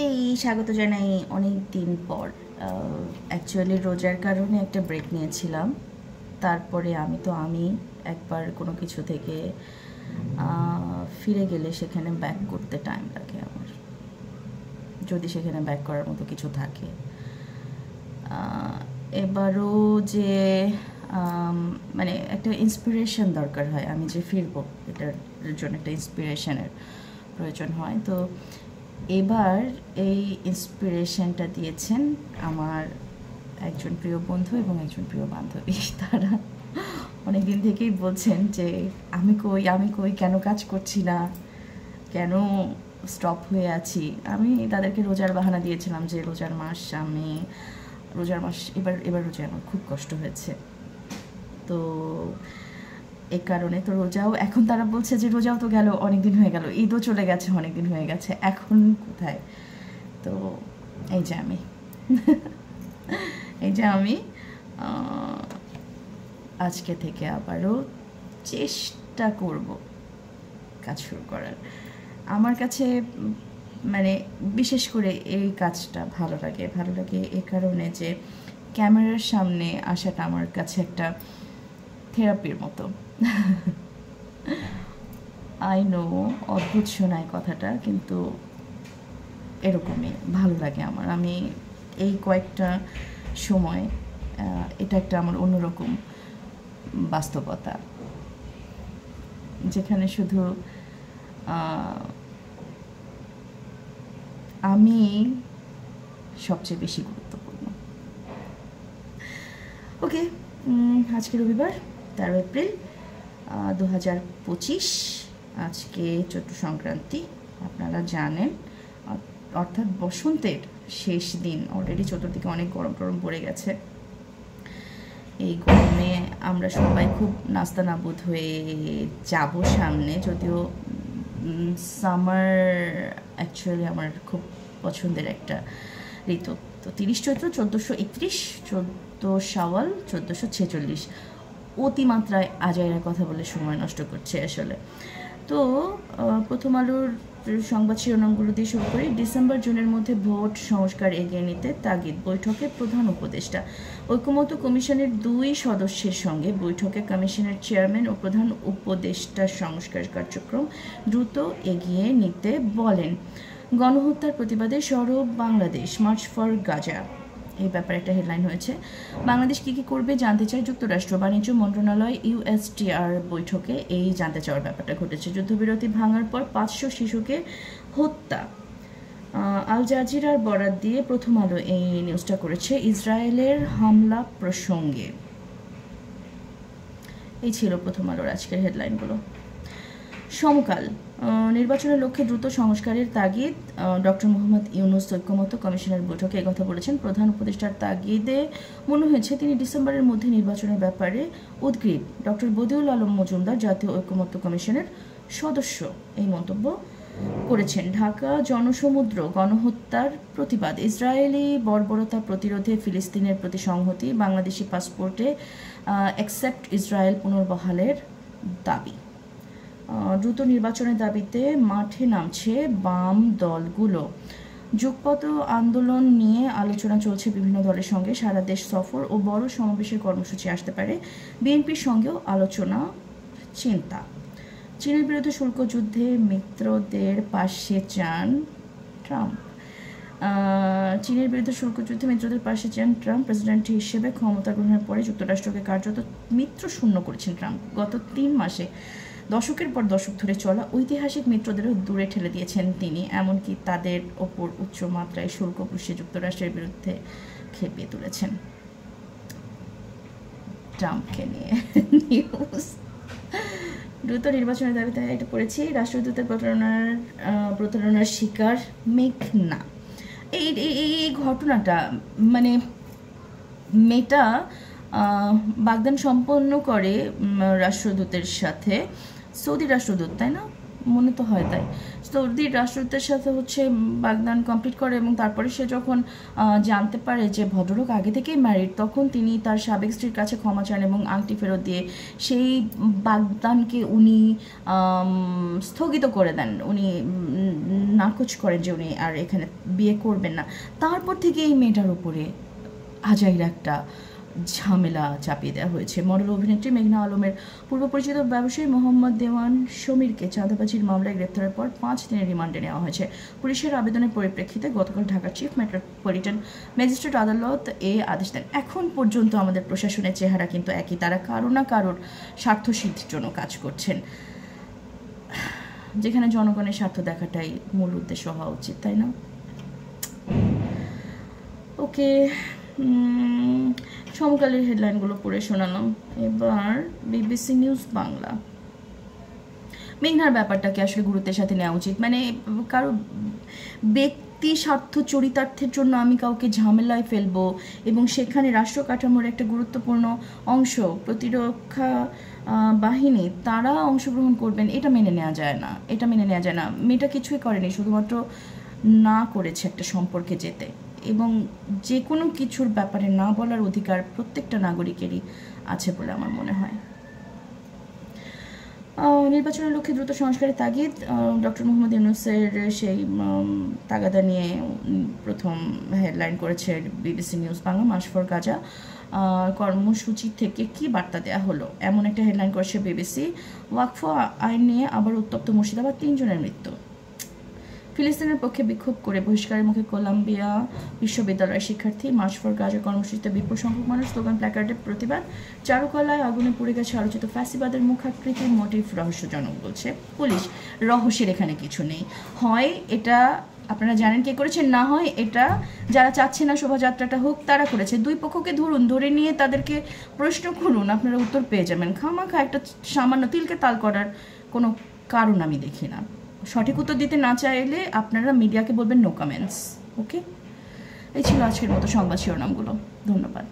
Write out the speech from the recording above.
এই স্বাগত জানাই অনেক দিন পর। অ্যাকচুয়ালি রোজার কারণে একটা ব্রেক নিয়েছিলাম। তারপরে আমি একবার কোনো কিছু থেকে ফিরে গেলে সেখানে ব্যাক করতে টাইম লাগে আমার, যদি সেখানে ব্যাক করার মতো কিছু থাকে। এবারও যে মানে একটা ইন্সপিরেশন দরকার হয়, আমি যে ফিরবো এটার জন্য একটা ইন্সপিরেশনের প্রয়োজন হয়। তো এবার এই ইন্সপিরেশনটা দিয়েছেন আমার একজন প্রিয় বন্ধু এবং একজন প্রিয় বান্ধবী। তারা অনেক দিন থেকেই বলছেন যে আমি কই কেন কাজ করছি না, কেন স্টপ হয়ে আছি। আমি তাদেরকে রোজার বাহানা দিয়েছিলাম যে রোজার মাস এবার রোজায় আমার খুব কষ্ট হয়েছে। তো এই কারণে তো রোজাও এখন তারা বলছে যে রোজাও তো গেল, অনেক দিন হয়ে গেল, ঈদও চলে গেছে, অনেক দিন হয়ে গেছে, এখন কোথায়। তো এই যে আমি এই যে আমি আজকে থেকে আবারও চেষ্টা করব কাজ শুরু করার। আমার কাছে মানে বিশেষ করে এই কাজটা ভালো লাগে এই কারণে যে ক্যামেরার সামনে আসাটা আমার কাছে একটা থেরাপির মতো। আই নো অদ্ভুত শোনায় কথাটা, কিন্তু এরকমই ভালো লাগে আমার। আমি এই কয়েকটা সময় এটা একটা আমার অন্যরকম বাস্তবতা, যেখানে শুধু আমি সবচেয়ে বেশি গুরুত্বপূর্ণ। ওকে, আজকে রবিবার 13 এপ্রিল 2025। আজকে চৈত্র সংক্রান্তি, আপনারা জানেন, অর্থাৎ বসন্তের শেষ দিন। অলরেডি চতুর্দিকে অনেক গরম টরম পড়ে গেছে। এই গরমে আমরা সবাই খুব নাস্তানাবুদ হয়ে যাব সামনে। যদিও সামার অ্যাকচুয়ালি আমার খুব পছন্দের একটা ঋতু। তো 30 চৈত্র 1431, 14 শাওয়াল 1446, অতিমাত্রায় আজাইরা কথা বলে সময় নষ্ট করছে আসলে। তো প্রথম আলোর সংবাদ শিরোনামগুলো দিয়ে শুরু করি। ডিসেম্বর জুনের মধ্যে ভোট সংস্কার এগিয়ে নিতে তাগিদ বৈঠকে প্রধান উপদেষ্টা। ঐকমত্য কমিশনের 2 সদস্যের সঙ্গে বৈঠকে কমিশনের চেয়ারম্যান ও প্রধান উপদেষ্টার সংস্কার কার্যক্রম দ্রুত এগিয়ে নিতে বলেন। গণহত্যার প্রতিবাদে সরব বাংলাদেশ, মার্চ ফর গাজা, এই ব্যাপারে একটা হেডলাইন হয়েছে। বাংলাদেশ কী কী করবে জানতে চায় যুক্তরাষ্ট্র। বাণিজ্য মন্ত্রণালয় ইউএসটিআর বৈঠকে এই জানতে চাওয়ার ব্যাপারটা ঘটেছে। যুদ্ধবিরতি ভাঙার পর 500 শিশুকে হত্যা। আল জাজিরার বরাত দিয়ে প্রথম আলো এই নিউজটা করেছে ইসরায়েলের হামলা প্রসঙ্গে। এই ছিল প্রথম আলোর আজকের হেডলাইনগুলো। সমকাল, নির্বাচনের লক্ষ্যে দ্রুত সংস্কারের তাগিদ। ডক্টর মোহাম্মদ ইউনূস ঐকমত্য কমিশনের বৈঠকে একথা বলেছেন। প্রধান উপদেষ্টার তাগিদে মনে হয়েছে তিনি ডিসেম্বরের মধ্যে নির্বাচনের ব্যাপারে উদ্গ্রীব। ডক্টর বদিউল আলম মজুমদার, জাতীয় ঐকমত্য কমিশনের সদস্য, এই মন্তব্য করেছেন। ঢাকা জনসমুদ্র, গণহত্যার প্রতিবাদ, ইসরায়েলি বর্বরতা প্রতিরোধে ফিলিস্তিনের প্রতি সংহতি, বাংলাদেশি পাসপোর্টে অ্যাকসেপ্ট ইসরায়েল পুনর্বহালের দাবি। দ্রুত নির্বাচনের দাবিতে মাঠে নামছে বাম দলগুলো। যুগপৎ আন্দোলন নিয়ে আলোচনা চলছে বিভিন্ন দলের সঙ্গে। সারা দেশ সফর ও বড় সমাবেশের কর্মসূচি আসতে পারে। বিএনপির সঙ্গেও আলোচনা চিন্তা। চীনের বিরুদ্ধে শুল্ক যুদ্ধে মিত্রদের পাশে চান ট্রাম্প। চীনের বিরুদ্ধে শুল্ক যুদ্ধে মিত্রদের পাশে চান ট্রাম্প। প্রেসিডেন্ট হিসেবে ক্ষমতা গ্রহণের পরে যুক্তরাষ্ট্রকে কার্যত মিত্র শূন্য করেছেন ট্রাম্প। গত 3 মাসে দশকের পর দশক ধরে চলা ঐতিহাসিক মিত্রদেরও দূরে ঠেলে দিয়েছেন তিনি। এমনকি তাদের ওপর উচ্চ মাত্রায় শুল্ক বসিয়ে যুক্তরাষ্ট্রের বিরুদ্ধে খেপিয়ে তুলেছেন। ট্রাম্পকে নিয়ে নিউজ। দ্রুত নির্বাচনের দাবিতে এটা পড়েছি। রাষ্ট্রদূতের প্রতারণার শিকার মেঘনা। এই ঘটনাটা মানে মেয়েটা বাগদান সম্পন্ন করে রাষ্ট্রদূতের সাথে, সৌদি রাষ্ট্রদূত, তাই না, মনে তো হয় তাই। সৌদির রাষ্ট্রদূতের সাথে হচ্ছে বাগদান কমপ্লিট করে এবং তারপরে সে যখন জানতে পারে যে ভদ্রলোক আগে থেকেই ম্যারিড, তখন তিনি তার সাবেক স্ত্রীর কাছে ক্ষমা চান এবং আংটি ফেরত দিয়ে সেই বাগদানকে উনি স্থগিত করে দেন। উনি নাকচ করেন যে উনি আর এখানে বিয়ে করবেন না। তারপর থেকে এই মেয়েটার উপরে আজাইর একটা ঝামেলা চাপিয়ে দেওয়া হয়েছে। মডেল অভিনেত্রী মেঘনা আলমের পূর্ব পরিচিত ব্যবসায়ী মোহাম্মদ দেওয়ান সমীরকে চাঁদাবাজির মামলায় গ্রেপ্তারের পর 5 দিনের রিমান্ডে নেওয়া হয়েছে। পুলিশের আবেদনের পরিপ্রেক্ষিতে গতকাল ঢাকার চিফ মেট্রোপলিটন ম্যাজিস্ট্রেট আদালত এ আদেশ দেন। এখন পর্যন্ত আমাদের প্রশাসনের চেহারা কিন্তু একই, তারা কারো না কারোর স্বার্থসিদ্ধির জন্য কাজ করছেন, যেখানে জনগণের স্বার্থ দেখাটাই মূল উদ্দেশ্য হওয়া উচিত, তাই না? ওকে, সমকালের হেডলাইনগুলো পড়ে শোনালাম। এবার বিবিসি নিউজ বাংলা। মেঘনার ব্যাপারটাকে আসলে গুরুত্বের সাথে নেওয়া উচিত। মানে কারো ব্যক্তি স্বার্থ চরিতার্থের জন্য আমি কাউকে ঝামেলায় ফেলবো এবং সেখানে রাষ্ট্র কাঠামোর একটা গুরুত্বপূর্ণ অংশ প্রতিরক্ষা বাহিনী তারা অংশগ্রহণ করবেন, এটা মেনে নেওয়া যায় না। এটা মেনে নেওয়া যায় না। মেয়েটা কিছুই করেনি, শুধুমাত্র না করেছে একটা সম্পর্কে যেতে, এবং যে কোনো কিছুর ব্যাপারে না বলার অধিকার প্রত্যেকটা নাগরিকেরই আছে বলে আমার মনে হয়। নির্বাচনের লক্ষ্যে দ্রুত সংস্কারের তাগিদ, ডক্টর মোহাম্মদ ইউনূসের সেই তাগাদা নিয়ে প্রথম হেডলাইন করেছে BBC news Bangla. March for Gaza কর্মসূচি থেকে কি বার্তা দেওয়া হলো, এমন একটা হেডলাইন করেছে বিবিসি। ওয়াকফ আইন নিয়ে আবার উত্তপ্ত মুর্শিদাবাদ, 3 জনের মৃত্যু। ফিলিস্তিনের পক্ষে বিক্ষোভ করে বহিষ্কারের মুখে কলাম্বিয়া বিশ্ববিদ্যালয়ের শিক্ষার্থী। মার্চ ফর গাজা কর্মসূচিতে বিপুল সংখ্যক মানুষ, স্লোগান প্ল্যাকার্ডের প্রতিবাদ। চারুকলায় আগুনে পুড়ে গেছে আলোচিত ফ্যাসিবাদের মুখাকৃতি, মোটিভ রহস্যজনক বলছে পুলিশ। রহস্যের এখানে কিছু নেই, হয় এটা আপনারা জানেন কে করেছেন, না হয় এটা যারা চাচ্ছে না শোভাযাত্রাটা হোক তারা করেছে। দুই পক্ষকে ধরুন, ধরে নিয়ে তাদেরকে প্রশ্ন করুন, আপনারা উত্তর পেয়ে যাবেন। খামাখা একটা সামান্য তিলকে তাল করার কোনো কারণ আমি দেখি না। সঠিক উত্তর দিতে না চাইলে আপনারা মিডিয়াকে বলবেন নো কমেন্টস। ওকে, এই ছিল আজকের মতো সংবাদ শিরোনামগুলো। ধন্যবাদ।